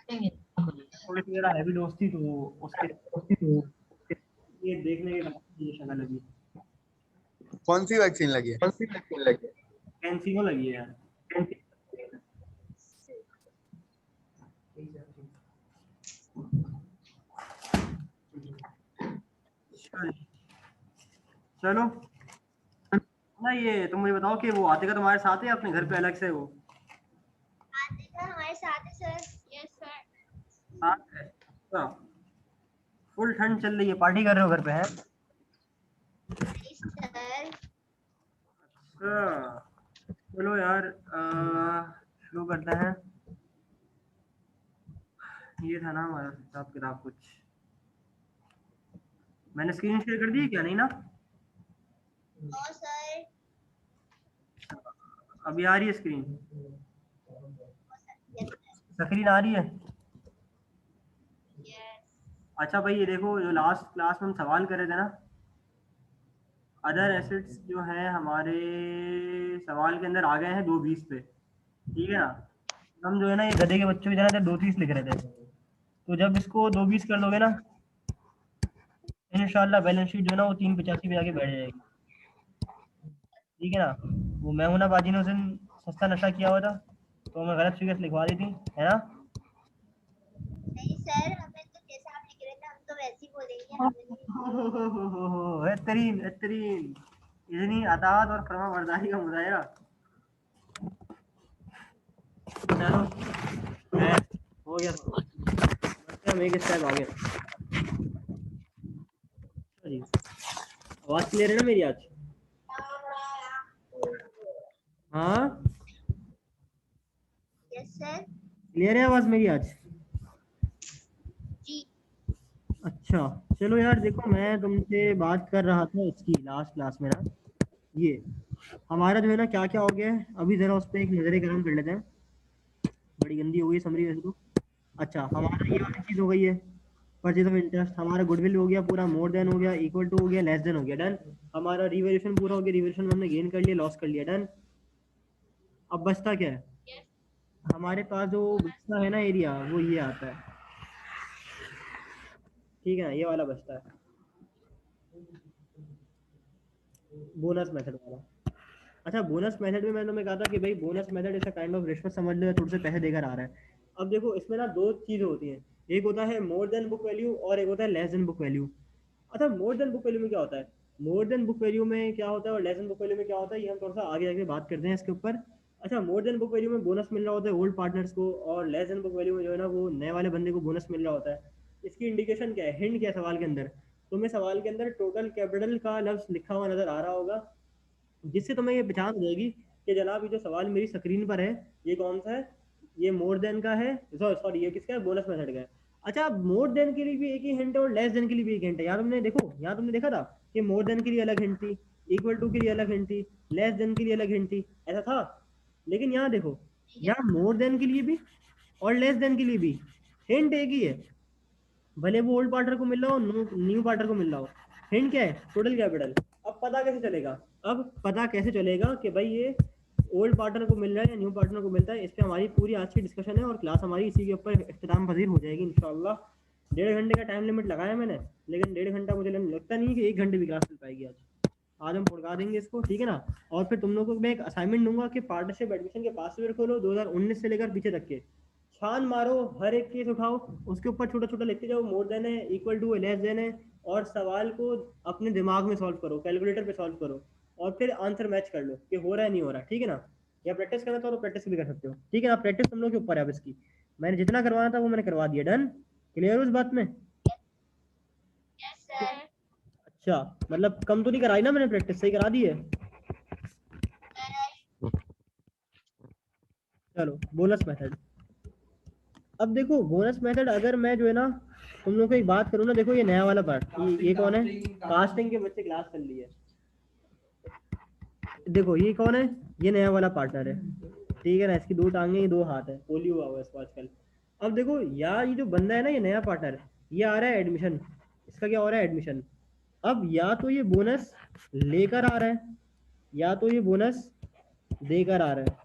थोड़ी सी ज़रा heavy dose थी, तो उसके ये देखने के बाद मुझे शक्ल लगी। कौन सी वैक्सीन लगी है? कैंसिनो लगी है यार। चलो ना, ये तुम मुझे बताओ कि वो आतिका तुम्हारे साथ है या अपने घर पे अलग से? वो आतिका हमारे साथ है सर। Yes sir. साथ है? अच्छा, फुल ठंड चल रही है, पार्टी कर रहे हो घर पे? है नहीं सर। अच्छा, चलो यार, शुरू करते हैं। ये था ना हमारा हिसाब किताब कुछ। मैंने स्क्रीन शेयर कर दी क्या? नहीं ना? No sir. अभी आ रही है स्क्रीन? यस स्क्रीन आ रही है? यस। अच्छा भाई, ये देखो, जो लास्ट क्लास में हम सवाल कर रहे थे ना, अदर एसिड्स जो हैं हमारे सवाल के अंदर आ गए हैं 220 पे, ठीक है ना? हम जो है ना, ये गधे के बच्चों की तरह 230 लिख रहे थे, तो जब इसको 220 कर दोगे ना, इंशाल्लाह बैलेंस शीट जो है ना वो 385 पे आके बैठ जाएगी, ठीक है ना? वो मैं हूं ना बाजी ने उस दिन सस्ता नशा किया हुआ था, तो हमें गलत फिगर्स लिखवा दी थी, है ना? नहीं सर, हमें तो जैसा आप लिख रहे थे हम तो वैसे ही बोलेंगे, हमें नहीं। बेहतरीन बेहतरीन, इतनी अतात और फरमा बरदारी का मुजाहरा। चलो हो गया, हम एक स्टेप आगे। जी, आवाज क्लियर है ना मेरी आज? हाँ, यस सर। क्लियर है आवाज मेरी आज? जी। अच्छा, चलो यार देखो, मैं तुमसे बात कर रहा था इसकी लास्ट क्लास में ना, ये हमारा जो है ना क्या क्या हो गया है, अभी जरा उस पर एक नजर करम कर लेते हैं। बड़ी गंदी हो गई समरी वैसे तो। अच्छा, हमारा ये वाली चीज हो गई है, परचेज ऑफ इंटरेस्ट। हमारा गुडविल हो गया पूरा, मोर देन हो गया, इक्वल टू हो गया, लेस देन हो गया, डन। हमारा रिवैल्यूएशन पूरा हो गया, रिवैल्यूएशन हमने गेन कर लिया, लॉस कर लिया, डन। अब बचता क्या है? यस। हमारे पास जो बचता है ना एरिया, वो ये आता है, ठीक है ना? ये वाला बचता है, बोनस मेथड वाला। अच्छा, बोनस मेथड में मैंने तुम्हें कहा था कि भाई bonus method is a kind of रिश्वत समझ लो, या थोड़े से पैसे देकर आ रहा है। अब देखो, इसमें ना दो चीजें होती हैं, एक होता है मोर देन बुक वैल्यू और एक होता है लेस देन बुक वैल्यू। अच्छा, मोर देन बुक वैल्यू में क्या होता है, मोर देन बुक वैल्यू में क्या होता है और लेस देन बुक वैल्यू में क्या होता है, ये हम थोड़ा सा आगे आगे बात करते हैं इसके ऊपर। अच्छा, मोर देन बुक वैल्यू में बोनस मिल रहा होता है ओल्ड पार्टनर्स को, और लेस देन बुक वैल्यू में जो है ना वो नए वाले बंदे को बोनस मिल रहा होता है। इसकी इंडिकेशन क्या है, हिंट क्या है सवाल के अंदर? तुम्हें सवाल के अंदर टोटल कैपिटल का लफ्ज लिखा हुआ नजर आ रहा होगा, जिससे तुम्हें ये पहचान हो जाएगी कि जनाब ये जो सवाल मेरी स्क्रीन पर है, ये कौन सा है? ये मोर देन का है, सॉरी ये किसका है? बोनस मेथड का है। अच्छा, मोर देन के लिए भी एक ही हिंट है और लेस देन के लिए भी एक हिंट है। यहाँ तुमने देखो, यहाँ तुमने देखा था कि मोर देन के लिए अलग हिंट थी, इक्वल टू के लिए अलग हिंट थी, लेस देन के लिए अलग हिंट थी, ऐसा था। लेकिन यहाँ देखो, यहाँ मोर देन के लिए भी और लेस देन के लिए भी हिंट एक ही है, भले वो ओल्ड पार्टनर को मिल रहा हो, न्यू पार्टनर को मिल रहा हो। हिंट क्या है? Total capital. अब पता कैसे चलेगा? अब पता कैसे चलेगा कि भाई ये ओल्ड पार्टनर को मिल रहा है या न्यू पार्टनर को मिलता है? इस पे हमारी पूरी आज की डिस्कशन है और क्लास हमारी इसी के ऊपर इख्तिताम पजीर हो जाएगी इंशाल्लाह। 1.5 घंटे का टाइम लिमिट लगाया मैंने, लेकिन 1.5 घंटा मुझे लगता नहीं है कि 1 घंटे भी क्लास चल पाएगी आज। आज हम पढ़ा देंगे इसको, ठीक है ना? और फिर तुम लोगों को मैं एक असाइनमेंट दूंगा कि पार्टनरशिप एडमिशन के पासवर्ड खोलो 2019 से लेकर पीछे तक के, छान मारो, हर एक केस उठाओ, उसके ऊपर छोटा छोटा लिखते जाओ, मोर देन है, इक्वल टू है, लेस देन है, और सवाल को अपने दिमाग में सॉल्व करो, कैलकुलेटर पे सॉल्व करो, और फिर आंसर मैच कर लो कि हो रहा है नहीं हो रहा, ठीक है ना? या प्रैक्टिस करना तो प्रैक्टिस भी कर सकते हो, ठीक है ना? प्रैक्टिस तुम लोग के ऊपर है अब इसकी। मैंने जितना करवाना था वो मैंने करवा दिया, डन। क्लियर उस बात में? Yes sir. अच्छा, मतलब कम तो नहीं कराई ना मैंने? प्रैक्टिस सही करा दी है। चलो, बोनस मेथड। अब देखो, बोनस मेथड अगर मैं जो है ना तुम लोग को एक बात करूँ ना, देखो ये नया वाला पार्ट, ये कौन है? कास्टिंग के बच्चे क्लास कर लिए। देखो ये कौन है? ये नया वाला पार्टनर है, ठीक है ना? इसकी 2 टांगे 2 हाथ है, पोलियो हुआ है इसको आजकल। अब देखो यार, ये जो बंदा है ना, ये नया पार्टनर, ये आ रहा है एडमिशन, इसका क्या हो रहा है? एडमिशन। अब या तो ये बोनस लेकर आ रहा है या तो ये बोनस देकर आ रहा है,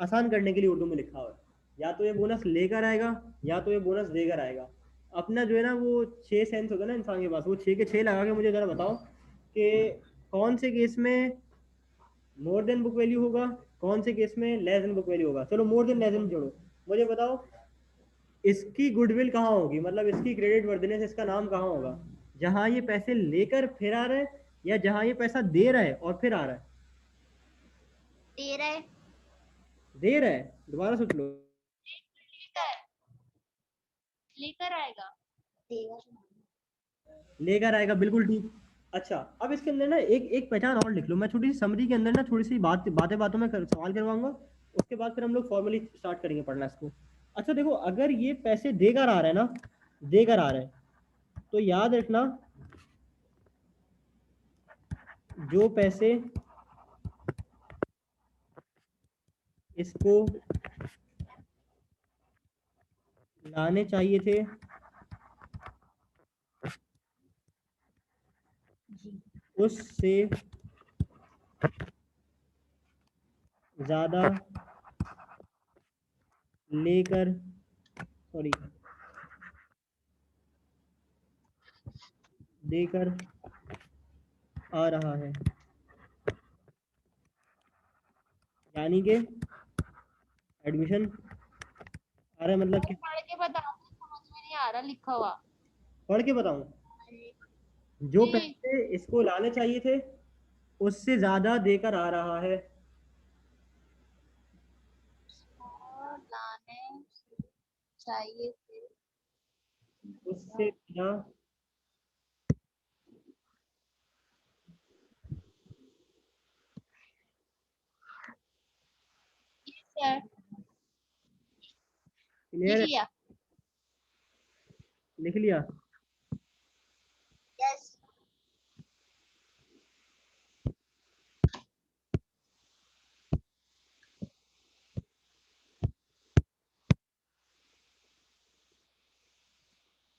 आसान करने के लिए उर्दू में लिखा हुआ है। या तो ये बोनस लेकर आएगा या तो ये बोनस देकर आएगा। अपना जो है ना वो 6 सेंस होता है ना इंसान के पास, वो 6 के 6 लगा के मुझे जरा बताओ कि कौन से केस में मोर देन बुक वैल्यू होगा, कौन से केस में लेस देन बुक वैल्यू होगा। चलो मोर देन लेस देन जोड़ो, मुझे बताओ इसकी गुडविल कहाँ होगी, मतलब इसकी क्रेडिट वर्दिनेस, इसका नाम कहाँ होगा, जहां ये पैसे लेकर फिर आ रहा है या जहां ये पैसा दे रहा है और फिर आ रहा है। दे रहा है। दे रहा है, दोबारा सोच लो। लेकर लेकर आएगा। देगा। लेकर आएगा, बिल्कुल ठीक। अच्छा, अब इसके अंदर ना एक एक पहचान और लिख लो। मैं छोटी सी समरी के अंदर ना थोड़ी सी बातें बातों में सवाल करवाऊंगा, उसके बाद फिर हम लोग फॉर्मली स्टार्ट करेंगे पढ़ना इसको। अच्छा देखो, अगर ये पैसे देकर आ रहा है ना, देकर आ रहा है, तो याद रखना जो पैसे इसको लाने चाहिए थे उससे ज्यादा लेकर, सॉरी, देकर आ रहा है। यानी कि एडमिशन आ रहा है मतलब कि, पढ़ के बता, समझ में नहीं आ रहा लिखा हुआ। पढ़ के बताऊं, जो जी। पैसे इसको लाने चाहिए थे उससे ज्यादा देकर आ रहा है। और लाने चाहिए थे। उससे ज्यादा सर क्लियर लिख है? लिया। लिख लिया? यस।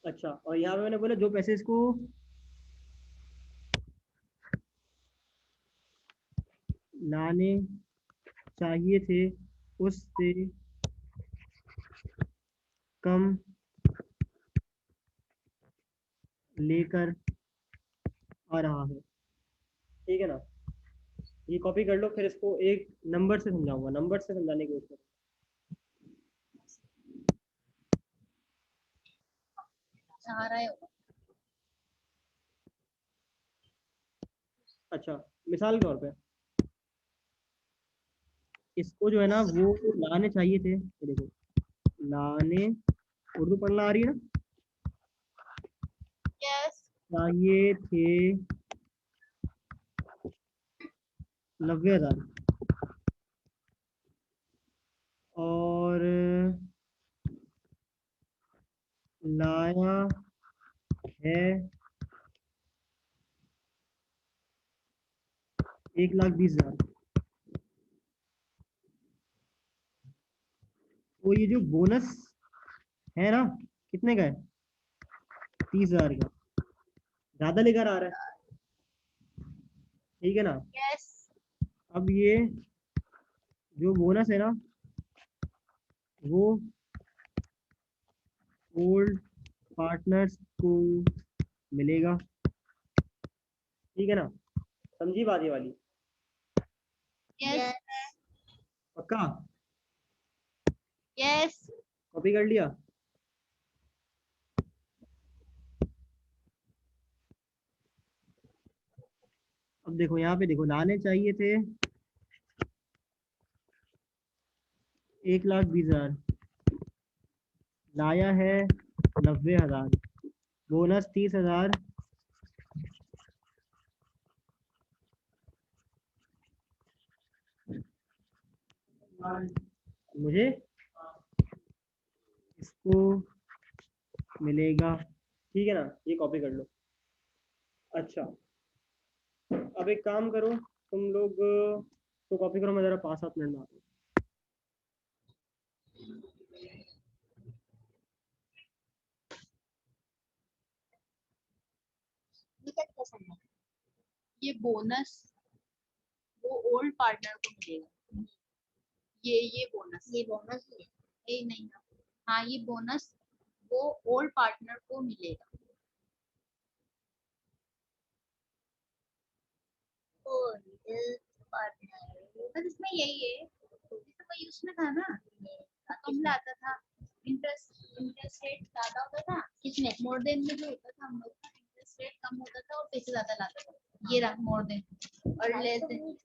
अच्छा, और यहाँ पे मैंने बोला जो पैसे इसको लाने चाहिए थे उससे कम लेकर आ रहा है। ठीक है ना? ये कॉपी कर लो, फिर इसको एक नंबर से समझाऊंगा, नंबर से समझाने की कोशिश करो। चाह रहा है। अच्छा, मिसाल के तौर पे इसको जो है ना वो लाने चाहिए थे, ये देखो, लाने, उर्दू पढ़ना आ रही है ना? यस। चाहिए थे 90,000 और लाया है 1,20,000। तो ये जो बोनस है ना, कितने का है? 30,000 का, ज्यादा लेकर आ रहा है। ठीक है ना? यस। अब ये जो बोनस है ना वो ओल्ड पार्टनर्स को मिलेगा। ठीक है ना? समझी बात ये वाली? यस। पक्का? यस। कॉपी कर लिया? अब देखो यहाँ पे, देखो लाने चाहिए थे 1,20,000, लाया है 90,000, बोनस 30,000, मुझे इसको मिलेगा। ठीक है ना? ये कॉपी कर लो। अच्छा, अब एक काम करो तुम लोग, तो कॉपी करो, मैं जरा 5-7 मिनट में आता हूँ। ये बोनस वो ओल्ड पार्टनर को मिलेगा। ये बोनस ये बोनस है। नहीं, हाँ ये बोनस वो ओल्ड पार्टनर को मिलेगा। बस इसमें यही है, जैसे कोई उसमें था ना, कम लाता था, इंटरेस्ट रेट ज्यादा होता था, किसमें मोर देन में जो होता था हम लोग का इंटरेस्ट रेट कम होता था और पैसे ज्यादा लाता था, ये रहा मोर देन और लेस देन।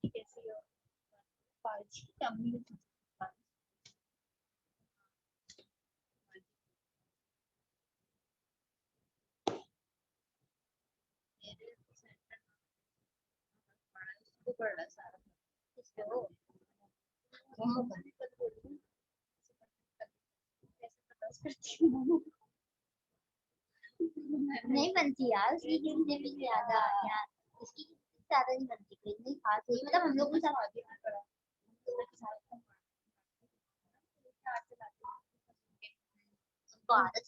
कैसी हो पाजी अम्मी को पड़ रहा सारा किसको नहीं बनती यार, उसकी कितने भी ज्यादा यार, उसकी ज्यादा नहीं बनती, कोई इतनी खास नहीं, मतलब हम लोग के साथ उनको आदत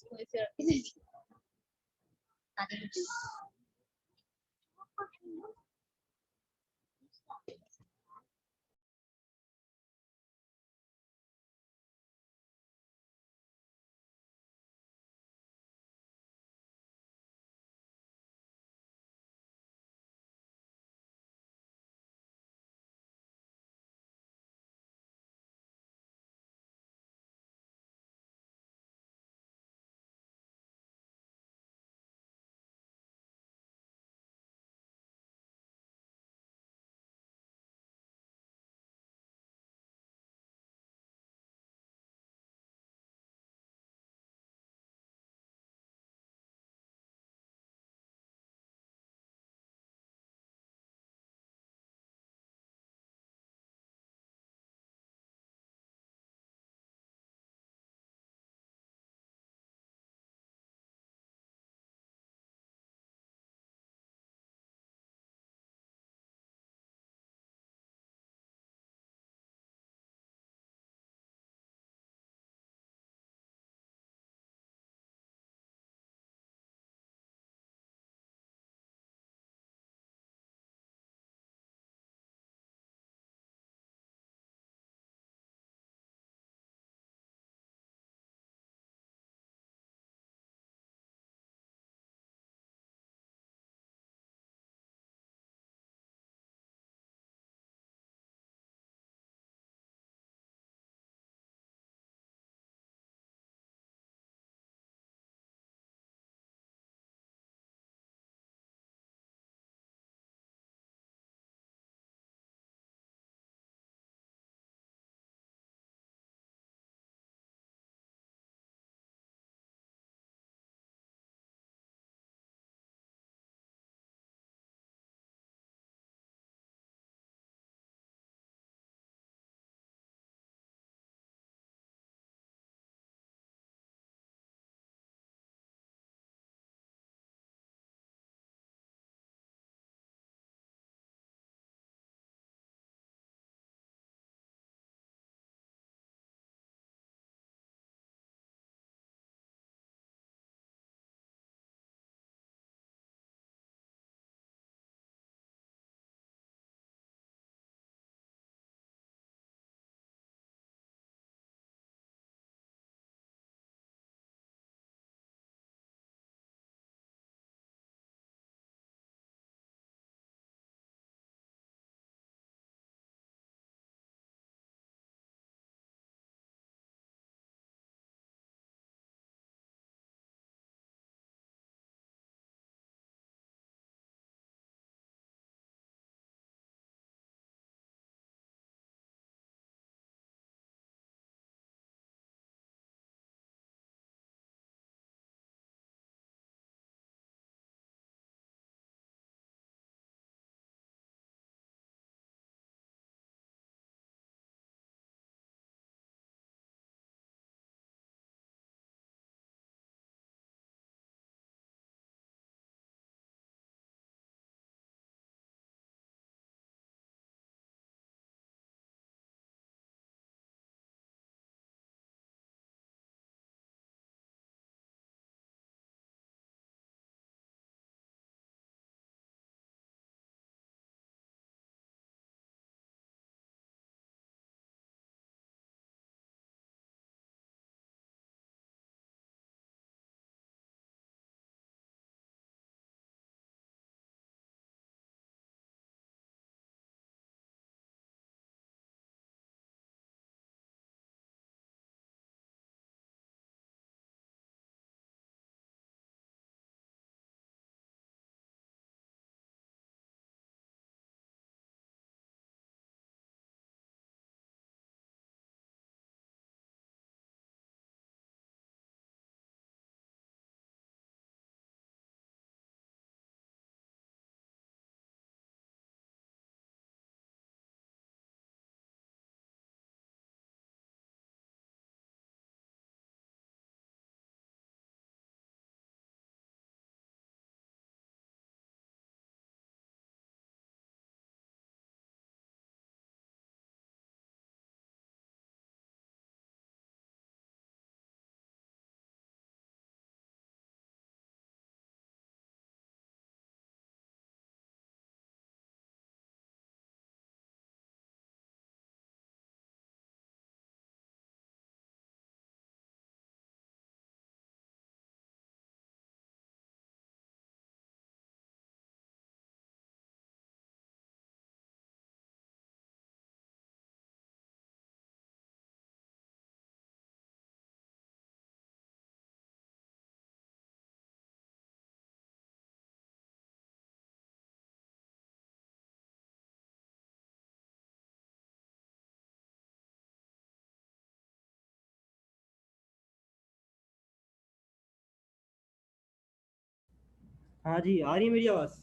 हाँ जी, आ रही है मेरी आवाज़?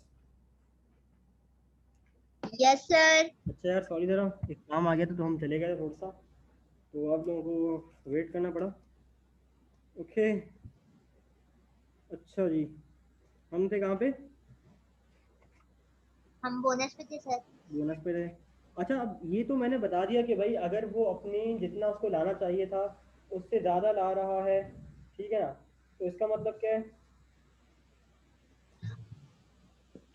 Yes sir. अच्छा यार सॉरी ज़रा एक काम आ गया था तो हम चले गए थोड़ा सा, तो आप लोगों को वेट करना पड़ा। ओके, अच्छा जी, हम थे कहाँ पे? हम बोनस पे थे सर। बोनस पे थे। अच्छा, अब ये तो मैंने बता दिया कि भाई अगर वो अपने जितना उसको लाना चाहिए था उससे ज़्यादा ला रहा है, ठीक है ना, तो इसका मतलब क्या है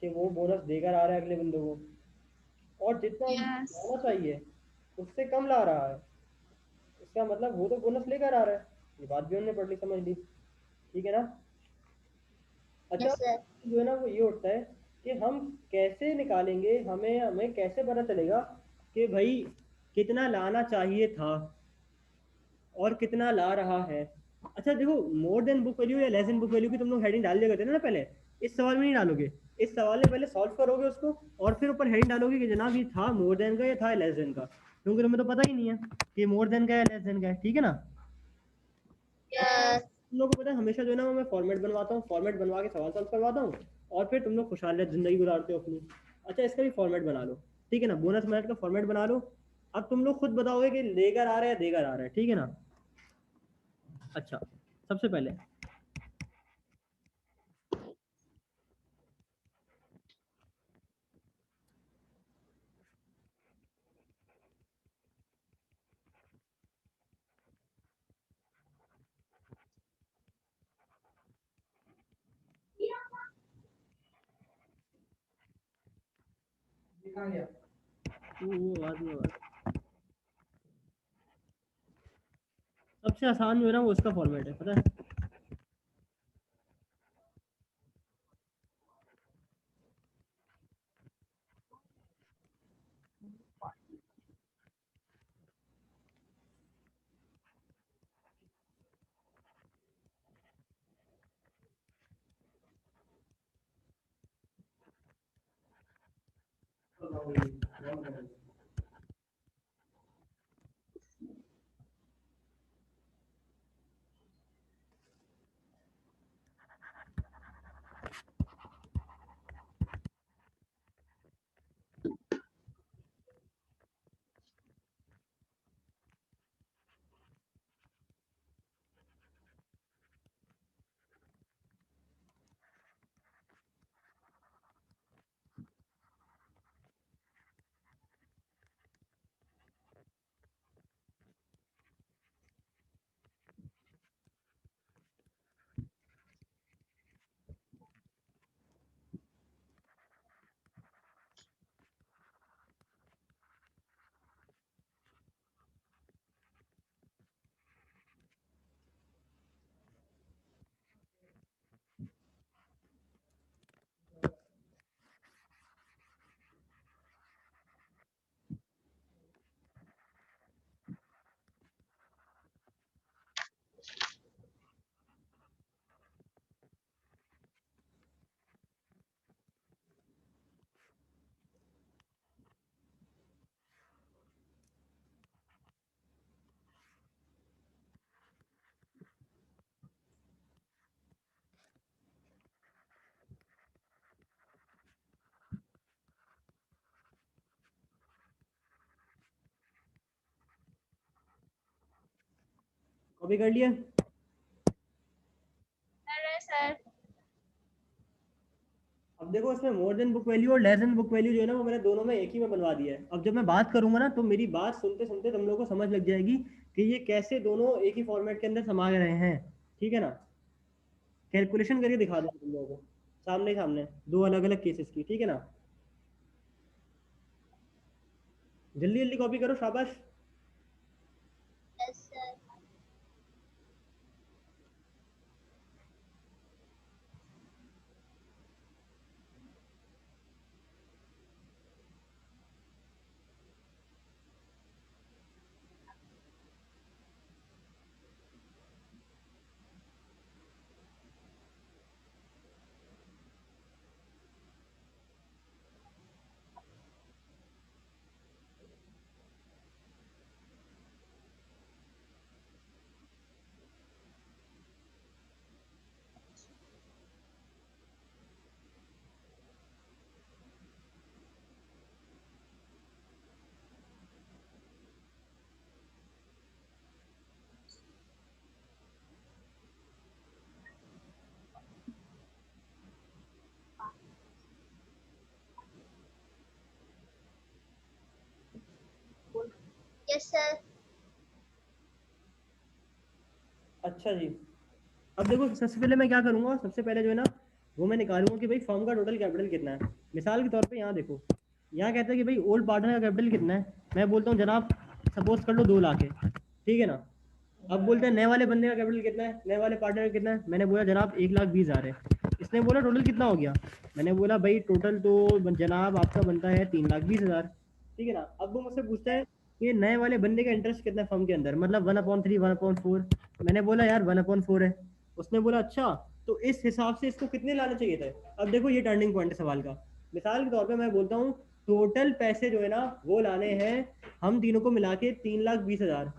कि वो बोनस देकर आ रहा है अगले बंदे को, और जितना यस उसको लाना चाहिए उससे कम ला रहा है, इसका मतलब वो तो बोनस लेकर आ रहा है। ये बात भी हमने पढ़ ली समझ ली, ठीक है ना। अच्छा, यस सर। जो है ना वो ये उठता है कि हम कैसे निकालेंगे, हमें हमें कैसे पता चलेगा कि भाई कितना लाना चाहिए था और कितना ला रहा है। अच्छा देखो, मोर देन बुक वैल्यू या लेस देन बुक वैल्यू की तुम लोग हेडिंग डाल दिया करते थे ना पहले, इस सवाल में नहीं डालोगे। इस सवाल में पहले सॉल्व करोगे उसको और फिर ऊपर हेडिंग डालोगे कि जनाब ये था मोर देन का या था लेस देन का, क्योंकि तुम्हें तो पता ही नहीं है कि मोर देन का या लेस देन का है, ठीक है ना। यस। तुम लोग को पता है हमेशा जो है ना मैं फॉर्मेट बनवाता हूँ, फॉर्मेट बनवा के सवाल सॉल्व करवाता हूँ और फिर तुम लोग खुशहाल जिंदगी गुजारते हो अपनी। अच्छा, इसका भी फॉर्मेट बना लो, ठीक है ना, बोनस मेरिट का फॉर्मेट बना लो। अब तुम लोग खुद बताओगे कि लेकर आ रहा है या देकर आ रहा है, ठीक है ना। अच्छा, सबसे पहले वो आवाज में आवाज सबसे आसान जो है ना वो उसका फॉर्मेट है, पता है। कॉपी कर लिया। अरे सर अब देखो इसमें मोर देन बुक वैल्यू और लेस देन बुक वैल्यू जो है ना वो मैंने दोनों में एक ही में बनवा दिया है। अब जब मैं बात करूंगा ना तो मेरी बात सुनते सुनते तुम लोगों को समझ लग जाएगी कि ये कैसे दोनों एक ही फॉर्मेट के अंदर समा रहे हैं, ठीक है ना। कैलकुलेशन करके दिखा दूंगा तुम लोगों को सामने सामने, दो अलग अलग केसेस की, ठीक है ना। जल्दी जल्दी कॉपी करो, शाबाश। Yes sir. Yes sir. अच्छा जी, अब देखो सबसे पहले मैं क्या करूंगा, सबसे पहले जो है ना वो मैं निकालूंगा कि भाई फर्म का टोटल कैपिटल कितना है। मिसाल के तौर पे यहाँ देखो, यहाँ कहते हैं कि भाई ओल्ड पार्टनर का कैपिटल कितना है, मैं बोलता हूँ जनाब सपोज कर लो 2 लाख है, ठीक है ना। अब बोलते हैं नए वाले बंदे का कैपिटल कितना है, नए वाले पार्टनर का कितना है, मैंने बोला जनाब 1,20,000 है। इसने बोला टोटल कितना हो गया, मैंने बोला भाई टोटल तो जनाब आपका बनता है 3,20,000, ठीक है ना। अब वो मुझसे पूछता है कि नए वाले बंदे का इंटरेस्ट कितना है फर्म के अंदर, मतलब 1/3 1/4। मैंने बोला यार 1/4 है। उसने बोला अच्छा, तो इस हिसाब से इसको कितने लाने चाहिए थे। अब देखो ये टर्निंग पॉइंट है सवाल का। मिसाल के तौर पे मैं बोलता हूँ टोटल पैसे जो है ना वो लाने हैं हम तीनों को मिला के 3,20,000,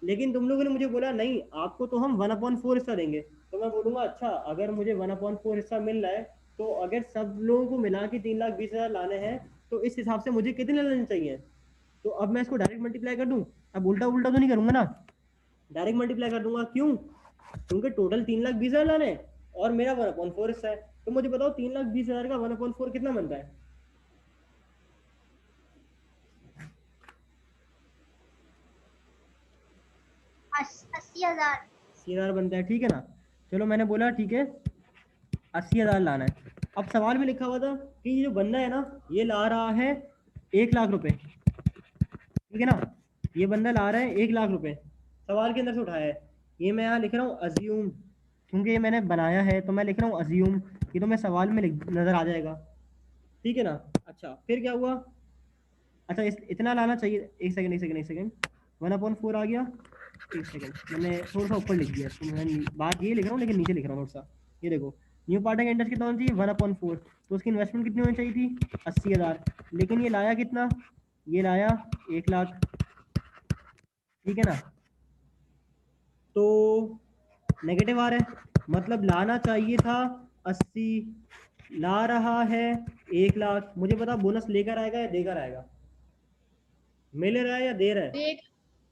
लेकिन तुम लोगों ने मुझे बोला नहीं आपको तो हम 1/4 हिस्सा देंगे। तो मैं बोलूंगा अच्छा, अगर मुझे 1/4 हिस्सा मिल रहा है तो अगर सब लोगों को मिला के 3,20,000 लाने हैं तो इस हिसाब से मुझे कितने लाने चाहिए। तो अब मैं इसको डायरेक्ट मल्टीप्लाई कर दूं, अब उल्टा उल्टा तो नहीं करूंगा ना, डायरेक्ट मल्टीप्लाई कर दूंगा। क्यों, क्योंकि टोटल 3,20,000 लाने हैं और मेरा 1/4 हिस्सा है। तो मुझे बताओ 3,20,000 का 1/4 कितना बनता है। 80,000। 80,000 बनता है, ठीक है ना। चलो मैंने बोला ठीक है 80,000 लाना है। अब सवाल में लिखा हुआ था कि ये जो बंदा है ना ये ला रहा है 1,00,000 रुपए, ठीक है ना। ये बंदा ला रहा है 1,00,000 रुपए, सवाल के अंदर से उठाया है। ये मैं यहाँ लिख रहा हूँ अज्यूम, क्योंकि ये मैंने बनाया है तो मैं लिख रहा हूँ अज्यूम, ये तो मैं सवाल में नजर आ जाएगा, ठीक है ना। अच्छा फिर क्या हुआ, अच्छा इतना लाना चाहिए, एक सेकंड एक सेकंड एक सेकंड, 1/4 आ गया। एक सेकंड मैंने थोड़ा सा ऊपर लिख दिया, तो मैं बात ये लिख रहा हूँ लेकिन नीचे लिख रहा हूँ थोड़ा सा। ये देखो न्यू पार्टनर का इंटरेस्ट कितना होना चाहिए 1/4, तो उसकी इन्वेस्टमेंट कितनी होनी चाहिए थी 80,000, लेकिन ये लाया कितना, ये लाया 1,00,000, ठीक है ना। तो नेगेटिव आ रहा है, मतलब लाना चाहिए था 80, ला रहा है 1,00,000। मुझे पता बोनस लेकर आएगा या देकर आएगा, मिल रहा है या दे रहा है, देख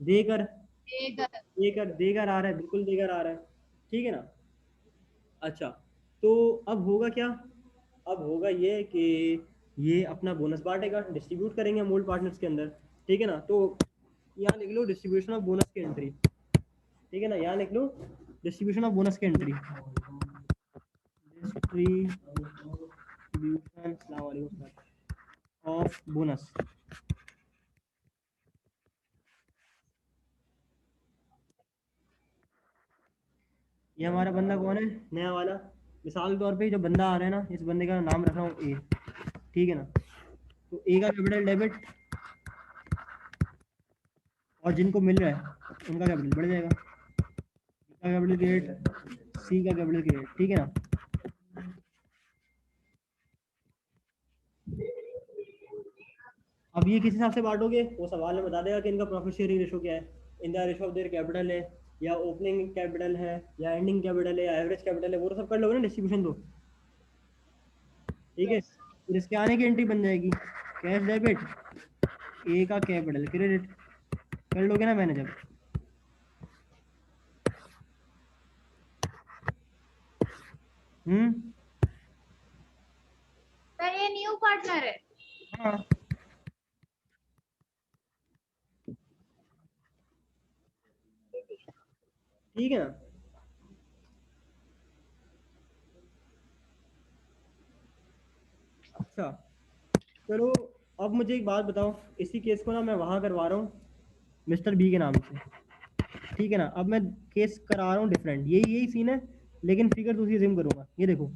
देकर, देख देकर देकर आ रहा है, बिल्कुल देकर आ रहा है, ठीक है ना। अच्छा तो अब होगा क्या, अब होगा ये कि ये अपना बोनस बांटेगा, डिस्ट्रीब्यूट करेंगे हम ओल्ड पार्टनर्स के अंदर, ठीक है ना। तो यहाँ लिख लो डिस्ट्रीब्यूशन ऑफ बोनस की एंट्री, ठीक है ना, यहाँ लिख लो डिस्ट्रीब्यूशन ऑफ बोनस की एंट्री, डिस्ट्रीब्यूशन ऑफ बोनस। ये हमारा बंदा कौन है, नया वाला। मिसाल के तौर पे जो बंदा आ रहा है ना, इस बंदे का नाम रख रहा हूँ ए, ठीक है ना। तो ए का कैपिटल डेबिट और जिनको मिल रहा है उनका कैपिटल बढ़ जाएगा, बी का कैपिटल क्रेडिट, सी का कैपिटल क्रेडिट, ठीक है ना। अब ये किस हिसाब से बांटोगे, वो सवाल में बता देगा कि इनका प्रॉफिट शेयरिंग रेशो क्या है, इनका रेशो ऑफ देयर कैपिटल है या ओपनिंग कैपिटल है या एंडिंग कैपिटल है या एवरेज कैपिटल है, वो तो सब कर लोगे ना डिस्ट्रीब्यूशन तो, ठीक है। फिर इसके आने की एंट्री बन जाएगी कैश डेबिट, ए का कैपिटल क्रेडिट, कर लोगे ना मैनेजर। सर ये न्यू पार्टनर है। हाँ ठीक है ना। अच्छा चलो अब मुझे एक बात बताओ, इसी केस को ना मैं वहाँ करवा रहा हूँ मिस्टर बी के नाम से, ठीक है ना। अब मैं केस करा रहा हूँ डिफरेंट, यही यही सीन है लेकिन फिगर दूसरी जिम करूंगा। ये देखो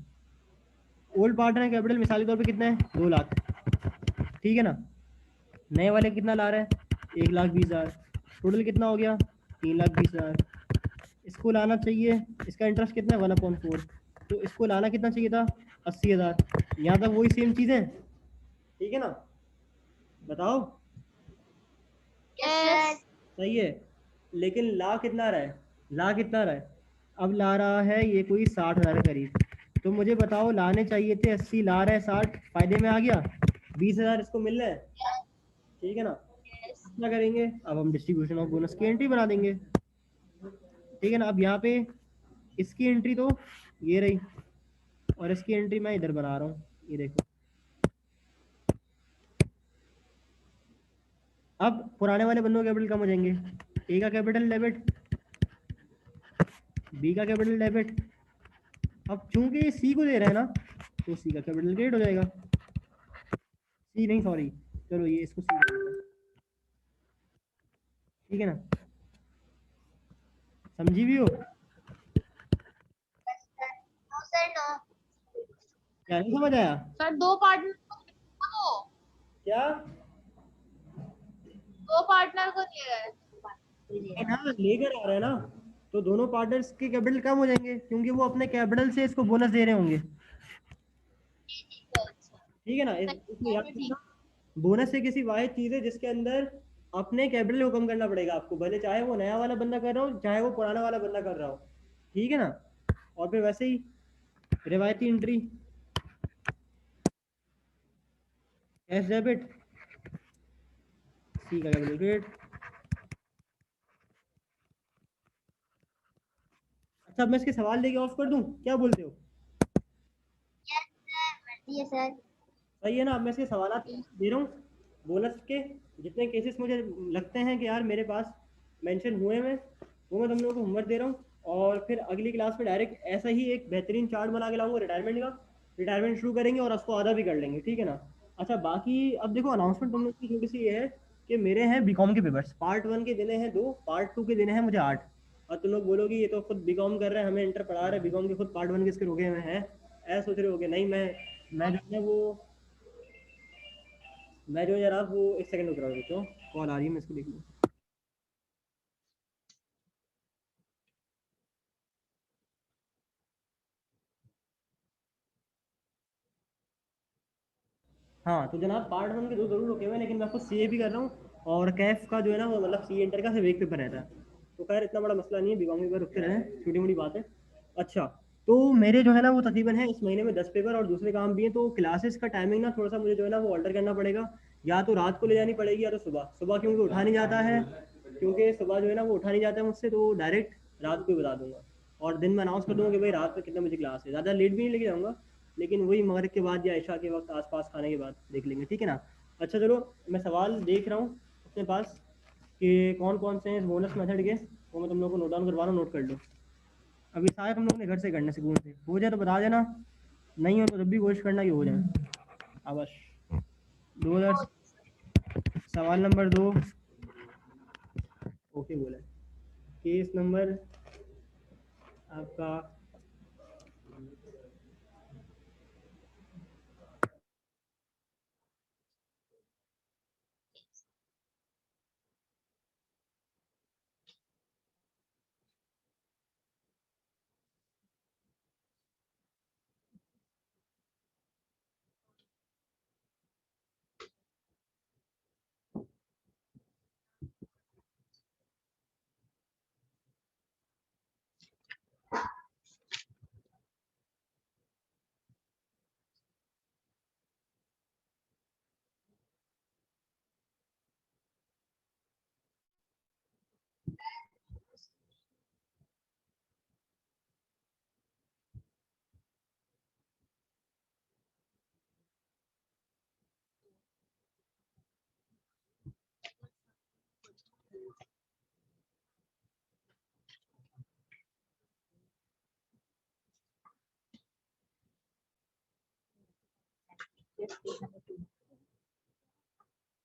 ओल्ड पार्टनर कैपिटल मिसाल के तौर पे कितना है 2,00,000, ठीक है ना। नए वाले कितना ला रहा है 1,20,000, टोटल कितना हो गया 3,20,000। इसको लाना चाहिए, इसका इंटरेस्ट कितना है 1/4, तो इसको लाना कितना चाहिए था 80,000। यहाँ तक वही सेम चीज़ है, ठीक है ना, बताओ यस सही है। लेकिन ला कितना रहा है, ला कितना रहा है, अब ला रहा है ये कोई 60,000 के करीब। तो मुझे बताओ लाने चाहिए थे 80, ला रहा है 60, फायदे में आ गया 20,000 इसको मिल रहा है, ठीक है ना। क्या करेंगे, अब हम डिस्ट्रीब्यूशन ऑफ बोनस की एंट्री बना देंगे, ठीक है ना। अब यहाँ पे इसकी एंट्री तो ये रही और इसकी एंट्री मैं इधर बना रहा हूँ, ये देखो अब पुराने वाले बंदों के कैपिटल कम हो जाएंगे, ए का कैपिटल डेबिट, बी का कैपिटल डेबिट। अब चूंकि सी को दे रहे हैं ना, तो सी का कैपिटल क्रेडिट हो जाएगा। सी नहीं, सॉरी, चलो ये इसको सी, ठीक है ना, समझी भी हो? No sir no. क्या नहीं समझ आया? सर दो पार्टनर क्या दो पार्टनर को दे रहा है। हाँ, लेकर आ रहे हैं ना, तो दोनों पार्टनर्स के कैपिटल कम हो जाएंगे क्योंकि वो अपने कैपिटल से इसको बोनस दे रहे होंगे, ठीक है ना। इसमें याद रखना, बोनस एक ऐसी वाहिद चीज है जिसके अंदर अपने कैपिटल को कम करना पड़ेगा आपको, भले चाहे वो नया वाला बंदा कर रहा हो, चाहे वो पुराना वाला बंदा कर रहा हो, ठीक है ना। और फिर वैसे ही रिवायती एंट्री, कैश डेबिट, सी का कैपिटल क्रेडिट। अच्छा, अब मैं इसके सवाल लेके ऑफ कर दूं, क्या बोलते हो? यस सर, मर्जी है सर। सही है ना। अब मैं इसके सवाल दे रहा हूँ बोनस के, जितने केसेस मुझे लगते हैं कि यार मेरे पास मेंशन हुए हैं, वो मैं तुम लोगों को होमवर्क दे रहा हूँ। और फिर अगली क्लास में डायरेक्ट ऐसा ही एक बेहतरीन चार्ट बना के लाऊंगा रिटायरमेंट का, रिटायरमेंट शुरू करेंगे और उसको आधा भी कर लेंगे, ठीक है ना। अच्छा, बाकी अब देखो अनाउंसमेंट तुम लोग की छोटी सी ये है कि मेरे हैं बीकॉम के पेपर्स, पार्ट 1 के देने हैं 2, पार्ट 2 के देने हैं मुझे 8। और तुम लोग बोलोगे ये तो खुद बीकॉम कर रहे हैं, हमें इंटर पढ़ा रहे हैं, बीकॉम के खुद पार्ट 1 किसके रुके हुए हैं, ऐसा सोच रहे हो कि नहीं। मैं जो है वो मैं जो जरा वो एक सेकंड रुक रहा हूँ, रुको, कॉल आ रही है, मैं इसको देख लूँ। हाँ, तो जनाब पार्ट 1 के 2 जरूर रुके हुए हैं, लेकिन मैं आपको सीए भी कर रहा हूँ और कैफ का जो है ना वो मतलब सी इंटर का सिर्फ एक पेपर रहता है, तो खैर इतना बड़ा मसला नहीं है, बीकॉम के पेपर रुकते रहे, छोटी मोटी बात है। अच्छा, तो मेरे जो है ना वो तकरीबन है इस महीने में 10 पेपर और दूसरे काम भी हैं, तो क्लासेस का टाइमिंग ना थोड़ा सा मुझे जो है ना वो ऑल्टर करना पड़ेगा, या तो रात को ले जानी पड़ेगी या तो सुबह सुबह, क्योंकि उठा नहीं जाता है, क्योंकि सुबह जो है ना वो उठा नहीं जाता है मुझसे, तो डायरेक्ट रात को ही बता दूंगा। और दिन में अनाउंस कर दूंगा कि भाई रात में कितने बजे क्लास है, ज़्यादा लेट भी नहीं लेके जाऊँगा, लेकिन वही मगरिब के बाद या इशा के वक्त आसपास खाने के बाद देख लेंगे, ठीक है ना। अच्छा चलो, मैं सवाल देख रहा हूँ अपने पास कि कौन कौन से हैं इस बोनस मेथड के, वो मैं तुम लोग को नोट डाउन करवा रहा हूँ, नोट कर लो। अभी सारे तुम लोग ने घर से करने से से हो जाए तो बता देना, नहीं हो तो जब भी कोशिश करना कि हो जाए। अवश 2000 सवाल नंबर 2, ओके बोला, केस नंबर आपका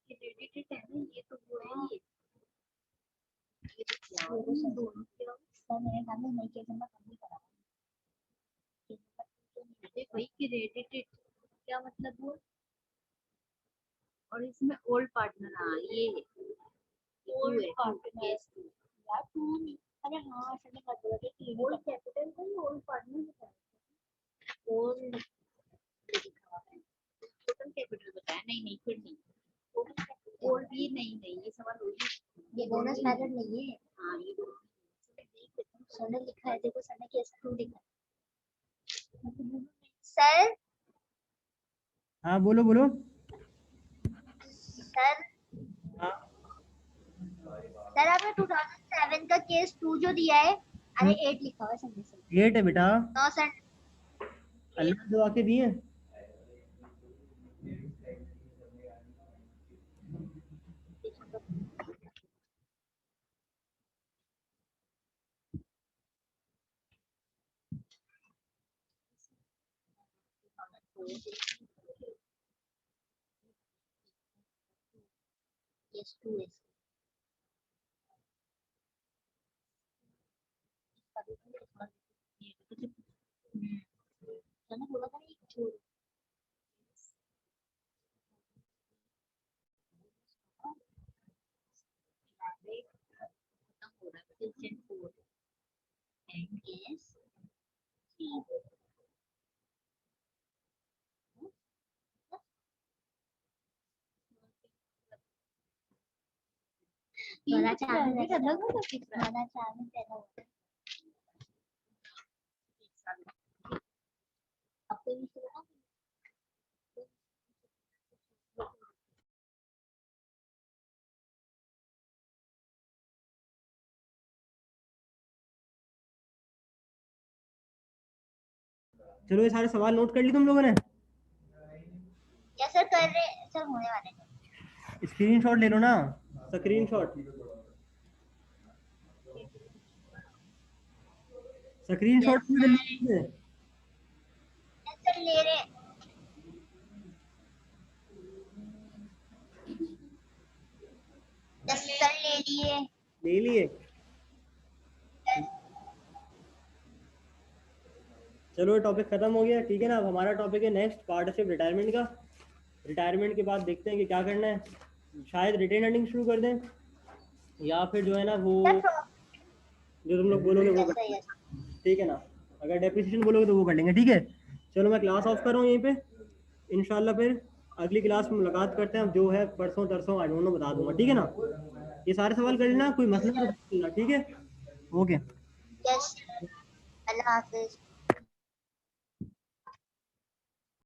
क्रेडिटेड है ना, ये तो वो है ये दोनों सर मैंने कहा नहीं किया, मैं कम नहीं करा वही क्रेडिटेड, क्या मतलब वो। और इसमें ओल्ड पार्टनर, हाँ ये ओल्ड पार्टनर यार तू नहीं। अरे हाँ सर ने कर दिया कि ओल्ड कैपिटल का ही ओल्ड पार्टनर बताया, ओल्ड लिखा है, टोटल कैपिटल बताया, नहीं नहीं फिर नहीं, ओल्ड भी नहीं नहीं, ये सवाल होगी, ये बोनस मेथड नहीं है। हाँ ये सर ने लिखा है, देखो सर ने कैसे क्यों लिखा है। सर हाँ बोलो बोलो। सर हाँ सर आपने 2007 का केस 2 जो दिया है, अरे 8 लिखा हुआ है सर ने। 8 है बेटा, नो सर, अल्लाह दुआ के दिए। yes 2 is मैंने बोला था एक छोड़ खत्म हो रहा है 6 and 4 and yes 3 वाला 4 में पैदा हुआ वाला 4 में पैदा हुआ आपको भी सुना चलो ये सारे सवाल नोट कर लिए तुम लोगों ने? या सर कर रहे सर होने वाले हैं स्क्रीनशॉट ले लो ना, स्क्रीनशॉट स्क्रीनशॉट Yes, ले लो। yes, सर ले रहे हैं yes, सर ले लिए ले लिए? चलो ये टॉपिक खत्म हो गया, ठीक है ना। अब हमारा टॉपिक है नेक्स्ट पार्टनरशिप रिटायरमेंट का। रिटायरमेंट के बाद देखते हैं कि क्या करना है, शायद रिटेन अर्निंग शुरू कर दें या फिर जो है ना वो जो तुम लोग बोलोगे वो कर, ठीक है ना। अगर डेप्रिसिएशन बोलोगे तो वो कर लेंगे, ठीक है। चलो मैं क्लास ऑफ कर रहा हूँ यहीं पे, इंशाल्लाह फिर अगली क्लास में मुलाकात करते हैं। अब जो है परसों तरसों आई डोंट नो बता दूंगा, ठीक है ना। ये सारे सवाल कर लेना, कोई मसला नहीं, ठीक है, ओके। यस अल्लाह हाफिज।